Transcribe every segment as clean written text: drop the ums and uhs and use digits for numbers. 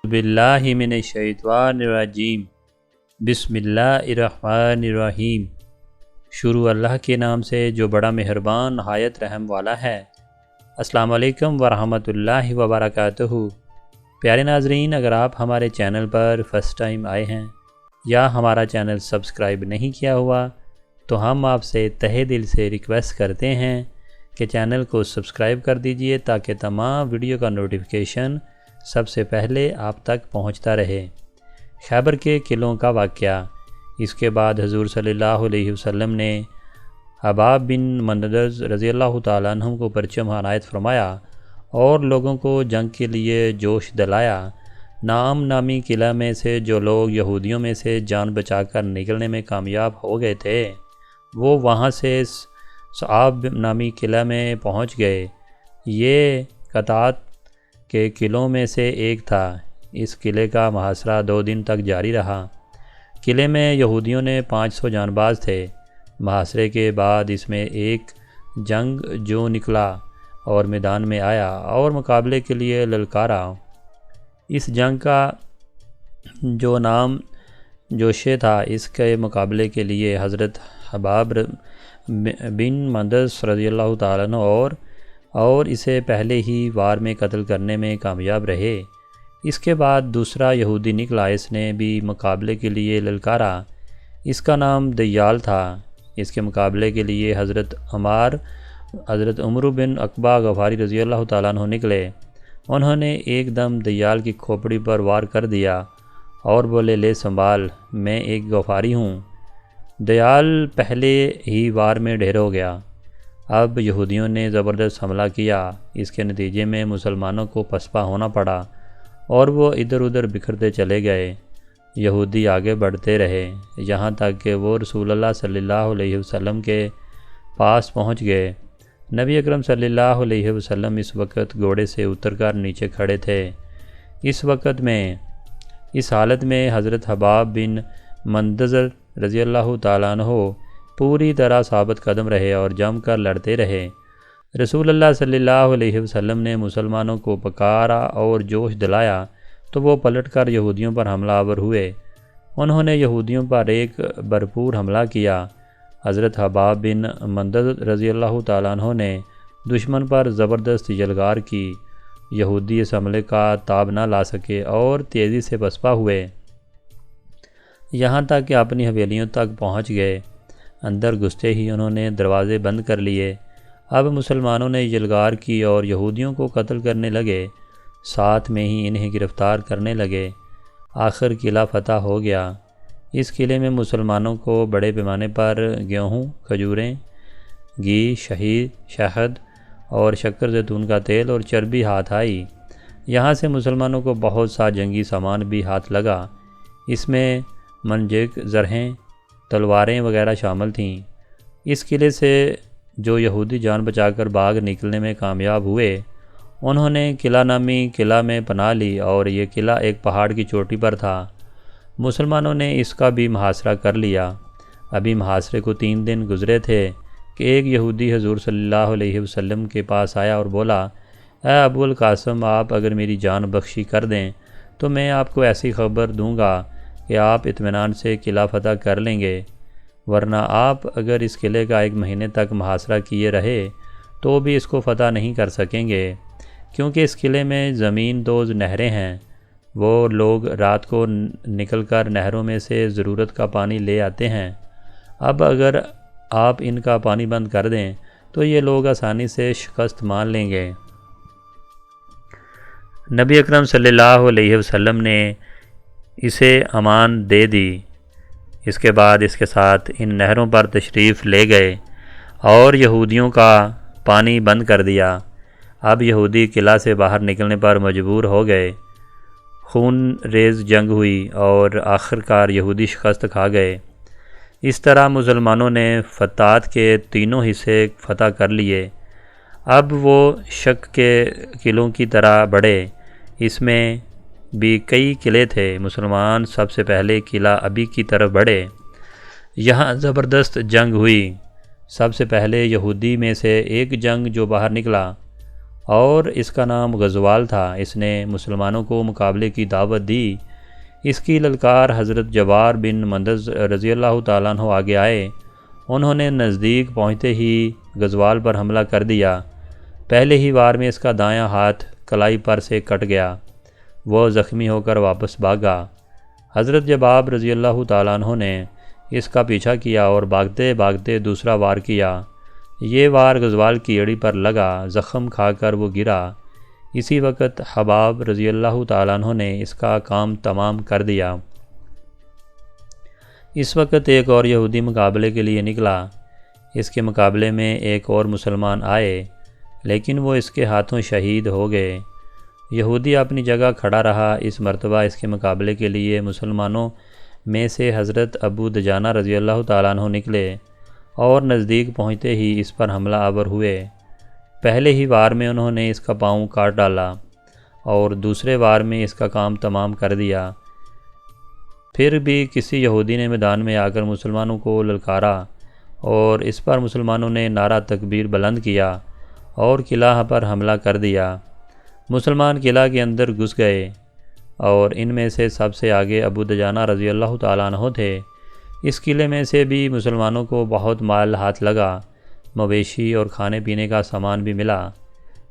باللہ من الشیطان الرجیم بسم اللہ الرحمن الرحیم۔ شروع اللہ کے نام سے جو بڑا مہربان نہایت رحم والا ہے۔ السلام علیکم ورحمۃ اللہ وبرکاتہ۔ پیارے ناظرین، اگر آپ ہمارے چینل پر فرسٹ ٹائم آئے ہیں یا ہمارا چینل سبسکرائب نہیں کیا ہوا تو ہم آپ سے تہہ دل سے ریکویسٹ کرتے ہیں کہ چینل کو سبسکرائب کر دیجئے تاکہ تمام ویڈیو کا نوٹیفیکیشن سب سے پہلے آپ تک پہنچتا رہے۔ خیبر کے قلعوں کا واقعہ۔ اس کے بعد حضور صلی اللہ علیہ وسلم نے حباب بن مندز رضی اللہ تعالیٰ عنہ کو پرچم عنایت فرمایا اور لوگوں کو جنگ کے لیے جوش دلایا۔ نام نامی قلعہ میں سے جو لوگ یہودیوں میں سے جان بچا کر نکلنے میں کامیاب ہو گئے تھے وہ وہاں سے صعاب نامی قلعہ میں پہنچ گئے۔ یہ قطعات کے قلعوں میں سے ایک تھا۔ اس قلعے کا محاصرہ 2 دن تک جاری رہا۔ قلعے میں یہودیوں نے 500 جانباز تھے۔ محاصرے کے بعد اس میں ایک جنگ جو نکلا اور میدان میں آیا اور مقابلے کے لیے للکارا۔ اس جنگ کا جو نام جوشے تھا، اس کے مقابلے کے لیے حضرت حباب بن مندس رضی اللہ تعالیٰ عنہ اور اسے پہلے ہی وار میں قتل کرنے میں کامیاب رہے۔ اس کے بعد دوسرا یہودی نکلا، اس نے بھی مقابلے کے لیے للکارا۔ اس کا نام دیال تھا۔ اس کے مقابلے کے لیے حضرت عمر بن عقبہ غفاری رضی اللہ تعالیٰ عنہ نکلے۔ انہوں نے ایک دم دیال کی کھوپڑی پر وار کر دیا اور بولے، لے سنبھال، میں ایک غفاری ہوں۔ دیال پہلے ہی وار میں ڈھیر ہو گیا۔ اب یہودیوں نے زبردست حملہ کیا۔ اس کے نتیجے میں مسلمانوں کو پسپا ہونا پڑا اور وہ ادھر ادھر بکھرتے چلے گئے۔ یہودی آگے بڑھتے رہے یہاں تک کہ وہ رسول اللہ صلی اللہ علیہ وسلم کے پاس پہنچ گئے۔ نبی اکرم صلی اللہ علیہ وسلم اس وقت گھوڑے سے اتر کر نیچے کھڑے تھے۔ اس حالت میں حضرت حباب بن مندزر رضی اللہ تعالیٰ عنہ پوری طرح ثابت قدم رہے اور جم کر لڑتے رہے۔ رسول اللہ صلی اللہ علیہ وسلم نے مسلمانوں کو پکارا اور جوش دلایا تو وہ پلٹ کر یہودیوں پر حملہ آور ہوئے۔ انہوں نے یہودیوں پر ایک بھرپور حملہ کیا۔ حضرت حباب بن مندز رضی اللہ تعالیٰ عنہ نے دشمن پر زبردست یلغار کی۔ یہودی اس حملے کا تاب نہ لا سکے اور تیزی سے پسپا ہوئے، یہاں تک کہ اپنی حویلیوں تک پہنچ گئے۔ اندر گھستے ہی انہوں نے دروازے بند کر لیے۔ اب مسلمانوں نے یلغار کی اور یہودیوں کو قتل کرنے لگے، ساتھ میں ہی انہیں گرفتار کرنے لگے۔ آخر قلعہ فتح ہو گیا۔ اس قلعے میں مسلمانوں کو بڑے پیمانے پر گیہوں، کھجوریں، گھی، شہد اور شکر زیتون کا تیل اور چربی ہاتھ آئی۔ یہاں سے مسلمانوں کو بہت سا جنگی سامان بھی ہاتھ لگا۔ اس میں منجنیق، زرہیں، تلواریں وغیرہ شامل تھیں۔ اس قلعے سے جو یہودی جان بچا کر باغ نکلنے میں کامیاب ہوئے، انہوں نے قلعہ نامی قلعہ میں پناہ لی اور یہ قلعہ ایک پہاڑ کی چوٹی پر تھا۔ مسلمانوں نے اس کا بھی محاصرہ کر لیا۔ ابھی محاصرے کو 3 دن گزرے تھے کہ ایک یہودی حضور صلی اللہ علیہ وسلم کے پاس آیا اور بولا، اے ابو القاسم، آپ اگر میری جان بخشی کر دیں تو میں آپ کو ایسی خبر دوں گا کہ آپ اطمینان سے قلعہ فتح کر لیں گے، ورنہ آپ اگر اس قلعے کا 1 مہینے تک محاصرہ کیے رہے تو بھی اس کو فتح نہیں کر سکیں گے، کیونکہ اس قلعے میں زمین دوز نہریں ہیں۔ وہ لوگ رات کو نکل کر نہروں میں سے ضرورت کا پانی لے آتے ہیں۔ اب اگر آپ ان کا پانی بند کر دیں تو یہ لوگ آسانی سے شکست مان لیں گے۔ نبی اکرم صلی اللہ علیہ وسلم نے اسے امان دے دی۔ اس کے بعد اس کے ساتھ ان نہروں پر تشریف لے گئے اور یہودیوں کا پانی بند کر دیا۔ اب یہودی قلعہ سے باہر نکلنے پر مجبور ہو گئے۔ خون ریز جنگ ہوئی اور آخرکار یہودی شکست کھا گئے۔ اس طرح مسلمانوں نے فتات کے 3 حصے فتح کر لیے۔ اب وہ شک کے قلعوں کی طرح بڑھے۔ اس میں بھی کئی قلعے تھے۔ مسلمان سب سے پہلے قلعہ ابی کی طرف بڑھے۔ یہاں زبردست جنگ ہوئی۔ سب سے پہلے یہودی میں سے ایک جنگ جو باہر نکلا اور اس کا نام غزوال تھا۔ اس نے مسلمانوں کو مقابلے کی دعوت دی۔ اس کی للکار حضرت جبار بن مندز رضی اللہ تعالیٰ عنہ آگے آئے۔ انہوں نے نزدیک پہنچتے ہی غزوال پر حملہ کر دیا۔ پہلے ہی وار میں اس کا دایاں ہاتھ کلائی پر سے کٹ گیا۔ وہ زخمی ہو کر واپس بھاگا۔ حضرت جباب رضی اللہ تعالیٰ عنہ نے اس کا پیچھا کیا اور بھاگتے بھاگتے دوسرا وار کیا۔ یہ وار غزوال کی ایڑی پر لگا، زخم کھا کر وہ گرا۔ اسی وقت حباب رضی اللہ تعالیٰ عنہ نے اس کا کام تمام کر دیا۔ اس وقت ایک اور یہودی مقابلے کے لیے نکلا۔ اس کے مقابلے میں ایک اور مسلمان آئے، لیکن وہ اس کے ہاتھوں شہید ہو گئے۔ یہودی اپنی جگہ کھڑا رہا۔ اس مرتبہ اس کے مقابلے کے لیے مسلمانوں میں سے حضرت ابو دجانہ رضی اللہ تعالیٰ عنہ نکلے اور نزدیک پہنچتے ہی اس پر حملہ آور ہوئے۔ پہلے ہی وار میں انہوں نے اس کا پاؤں کاٹ ڈالا اور دوسرے وار میں اس کا کام تمام کر دیا۔ پھر بھی کسی یہودی نے میدان میں آ کر مسلمانوں کو للکارا اور اس پر مسلمانوں نے نعرہ تکبیر بلند کیا اور قلعہ پر حملہ کر دیا۔ مسلمان قلعہ کے اندر گھس گئے اور ان میں سے سب سے آگے ابو دجانہ رضی اللہ تعالیٰ عنہ تھے۔ اس قلعے میں سے بھی مسلمانوں کو بہت مال ہاتھ لگا، مویشی اور کھانے پینے کا سامان بھی ملا۔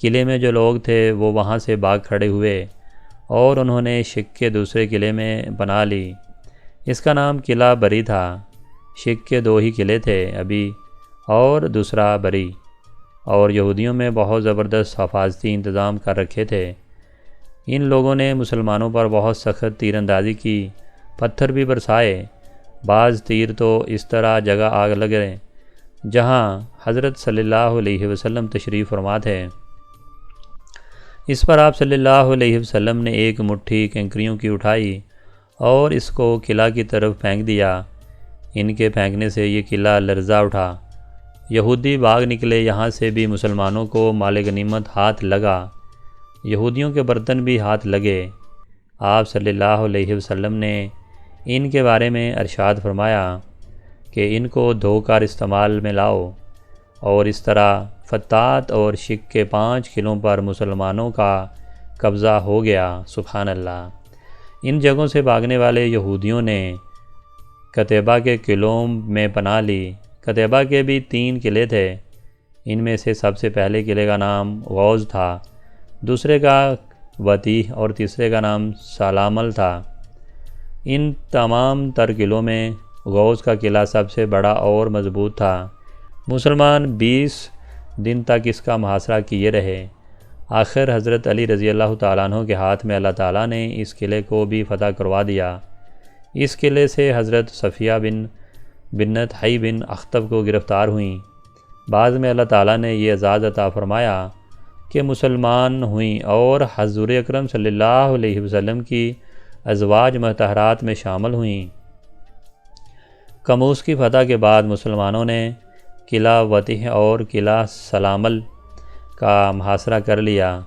قلعے میں جو لوگ تھے وہ وہاں سے بھاگ کھڑے ہوئے اور انہوں نے شک کے دوسرے قلعے میں بنا لی۔ اس کا نام قلعہ بری تھا۔ شک کے دو ہی قلعے تھے، ابی اور دوسرا بری، اور یہودیوں میں بہت زبردست حفاظتی انتظام کر رکھے تھے۔ ان لوگوں نے مسلمانوں پر بہت سخت تیر اندازی کی، پتھر بھی برسائے۔ بعض تیر تو اس طرح جگہ آگ لگے جہاں حضرت صلی اللہ علیہ وسلم تشریف فرما تھے۔ اس پر آپ صلی اللہ علیہ وسلم نے ایک مٹھی کنکریوں کی اٹھائی اور اس کو قلعہ کی طرف پھینک دیا۔ ان کے پھینکنے سے یہ قلعہ لرزا اٹھا۔ یہودی بھاگ نکلے۔ یہاں سے بھی مسلمانوں کو مال غنیمت ہاتھ لگا، یہودیوں کے برتن بھی ہاتھ لگے۔ آپ صلی اللہ علیہ وسلم نے ان کے بارے میں ارشاد فرمایا کہ ان کو دھو کر استعمال میں لاؤ، اور اس طرح فتات اور شک کے 5 قلعوں پر مسلمانوں کا قبضہ ہو گیا۔ سبحان اللہ۔ ان جگہوں سے بھاگنے والے یہودیوں نے قتیبہ کے قلعوں میں پناہ لی۔ قتیبہ کے بھی 3 قلعے تھے۔ ان میں سے سب سے پہلے قلعے کا نام غوز تھا، دوسرے کا وطیح اور تیسرے کا نام سالامل تھا۔ ان تمام تر قلعوں میں غوز کا قلعہ سب سے بڑا اور مضبوط تھا۔ مسلمان 20 دن تک اس کا محاصرہ کیے رہے۔ آخر حضرت علی رضی اللہ تعالیٰ عنہ کے ہاتھ میں اللہ تعالیٰ نے اس قلعے کو بھی فتح کروا دیا۔ اس قلعے سے حضرت صفیہ بنت حی بن اخطب کو گرفتار ہوئیں۔ بعد میں اللہ تعالیٰ نے یہ اعزاز عطا فرمایا کہ مسلمان ہوئیں اور حضور اکرم صلی اللہ علیہ وسلم کی ازواج مطہرات میں شامل ہوئیں۔ کموس کی فتح کے بعد مسلمانوں نے قلعہ وطیح اور قلعہ سلامل کا محاصرہ کر لیا۔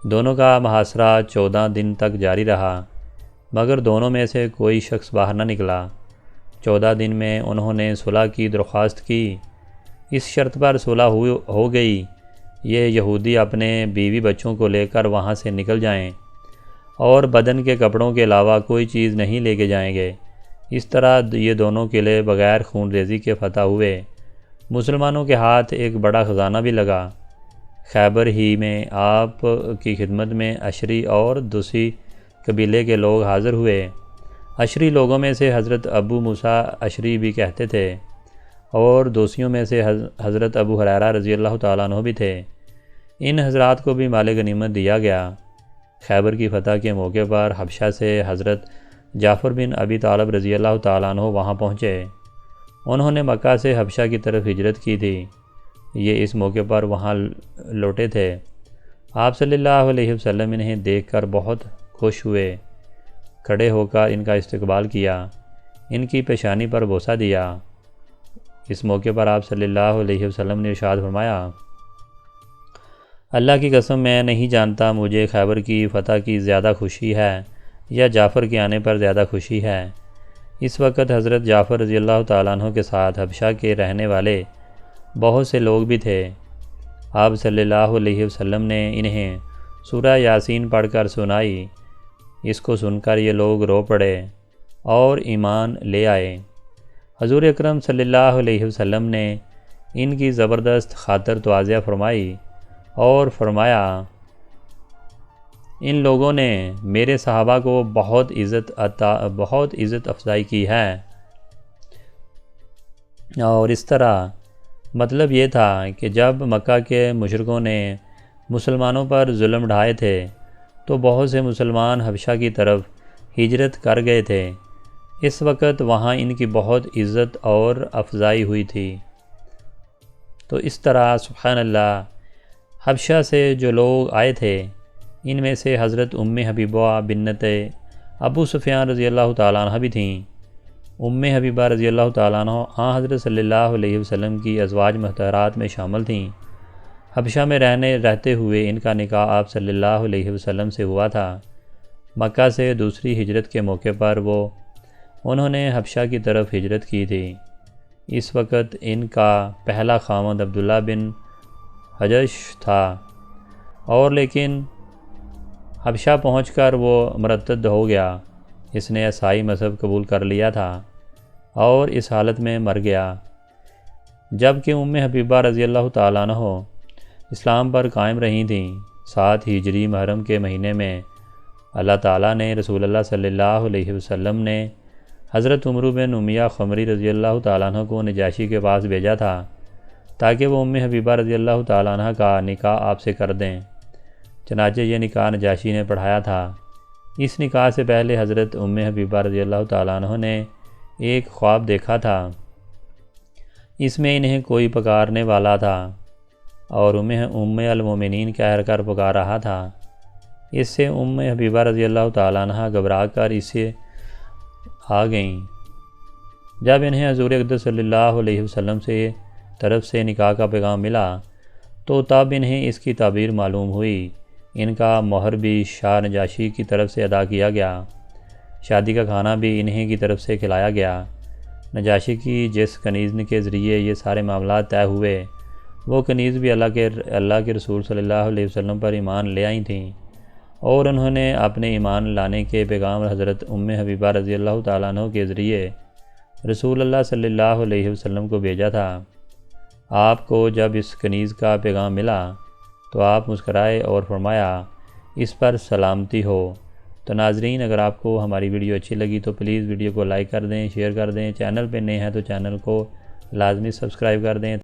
دونوں کا محاصرہ 14 دن تک جاری رہا، مگر دونوں میں سے کوئی شخص باہر نہ نکلا۔ 14 دن میں انہوں نے صلح کی درخواست کی۔ اس شرط پر صلح ہو گئی یہ یہودی اپنے بیوی بچوں کو لے کر وہاں سے نکل جائیں اور بدن کے کپڑوں کے علاوہ کوئی چیز نہیں لے کے جائیں گے۔ اس طرح یہ دونوں قلعے بغیر خون ریزی کے فتح ہوئے۔ مسلمانوں کے ہاتھ ایک بڑا خزانہ بھی لگا۔ خیبر ہی میں آپ کی خدمت میں عشری اور دوسی قبیلے کے لوگ حاضر ہوئے۔ عشری لوگوں میں سے حضرت ابو موسیٰ عشری بھی کہتے تھے، اور دوسیوں میں سے حضرت ابو ہریرہ رضی اللہ تعالیٰ عنہ بھی تھے۔ ان حضرات کو بھی مال غنیمت دیا گیا۔ خیبر کی فتح کے موقع پر حبشہ سے حضرت جعفر بن ابی طالب رضی اللہ تعالیٰ عنہ وہاں پہنچے۔ انہوں نے مکہ سے حبشہ کی طرف ہجرت کی تھی۔ یہ اس موقع پر وہاں لوٹے تھے۔ آپ صلی اللہ علیہ وسلم انہیں دیکھ کر بہت خوش ہوئے، کھڑے ہو کر ان کا استقبال کیا، ان کی پیشانی پر بوسہ دیا۔ اس موقع پر آپ صلی اللہ علیہ وسلم نے ارشاد فرمایا، اللہ کی قسم میں نہیں جانتا مجھے خیبر کی فتح کی زیادہ خوشی ہے یا جعفر کے آنے پر زیادہ خوشی ہے۔ اس وقت حضرت جعفر رضی اللہ تعالیٰ عنہ کے ساتھ حبشہ کے رہنے والے بہت سے لوگ بھی تھے۔ آپ صلی اللہ علیہ وسلم نے انہیں سورہ یاسین پڑھ کر سنائی۔ اس کو سن کر یہ لوگ رو پڑے اور ایمان لے آئے۔ حضور اکرم صلی اللہ علیہ وسلم نے ان کی زبردست خاطر توازیہ فرمائی اور فرمایا، ان لوگوں نے میرے صحابہ کو بہت عزت افزائی کی ہے۔ اور اس طرح مطلب یہ تھا کہ جب مکہ کے مشرکوں نے مسلمانوں پر ظلم ڈھائے تھے تو بہت سے مسلمان حبشہ کی طرف ہجرت کر گئے تھے۔ اس وقت وہاں ان کی بہت عزت اور افزائی ہوئی تھی۔ تو اس طرح سبحان اللہ حبشہ سے جو لوگ آئے تھے ان میں سے حضرت حبیبہ بنت ابو سفیان رضی اللہ تعالیٰ عنہ بھی تھیں۔ حبیبہ رضی اللہ تعالیٰ عنہ حضرت صلی اللہ علیہ وسلم کی ازواج مطہرات میں شامل تھیں۔ حبشہ میں رہتے ہوئے ان کا نکاح آپ صلی اللہ علیہ وسلم سے ہوا تھا۔ مکہ سے دوسری ہجرت کے موقع پر انہوں نے حبشہ کی طرف ہجرت کی تھی۔ اس وقت ان کا پہلا خاوند عبداللہ بن حجش تھا، اور لیکن حبشہ پہنچ کر وہ مرتد ہو گیا۔ اس نے عیسائی مذہب قبول کر لیا تھا اور اس حالت میں مر گیا۔ جبکہ حبیبہ رضی اللہ تعالیٰ عنہ اسلام پر قائم رہی تھیں۔ 7 ہجری محرم کے مہینے میں اللہ تعالیٰ نے رسول اللہ صلی اللہ علیہ وسلم نے حضرت عمرو بن امیہ خمری رضی اللہ تعالیٰ عنہ کو نجاشی کے پاس بھیجا تھا تاکہ وہ حبیبہ رضی اللہ تعالیٰ عنہ کا نکاح آپ سے کر دیں۔ چنانچہ یہ نکاح نجاشی نے پڑھایا تھا۔ اس نکاح سے پہلے حضرت حبیبہ رضی اللہ تعالیٰ عنہ نے ایک خواب دیکھا تھا۔ اس میں انہیں کوئی پکارنے والا تھا اور المومنین کہہ کر پکار رہا تھا۔ اس سے حبیبہ رضی اللہ تعالیٰ عنہ گھبرا کر اسے آ گئیں۔ جب انہیں حضور اقدس صلی اللہ علیہ وسلم سے طرف سے نکاح کا پیغام ملا تو تب انہیں اس کی تعبیر معلوم ہوئی۔ ان کا مہر بھی شاہ نجاشی کی طرف سے ادا کیا گیا۔ شادی کا کھانا بھی انہیں کی طرف سے کھلایا گیا۔ نجاشی کی جس کنیز کے ذریعے یہ سارے معاملات طے ہوئے وہ کنیز بھی اللہ کے رسول صلی اللہ علیہ وسلم پر ایمان لے آئی تھیں، اور انہوں نے اپنے ایمان لانے کے پیغام حضرت حبیبہ رضی اللہ تعالیٰ عنہ کے ذریعے رسول اللہ صلی اللہ علیہ وسلم کو بھیجا تھا۔ آپ کو جب اس کنیز کا پیغام ملا تو آپ مسکرائے اور فرمایا، اس پر سلامتی ہو۔ تو ناظرین، اگر آپ کو ہماری ویڈیو اچھی لگی تو پلیز ویڈیو کو لائک کر دیں، شیئر کر دیں۔ چینل پہ نئے ہیں تو چینل کو لازمی سبسکرائب کر دیں۔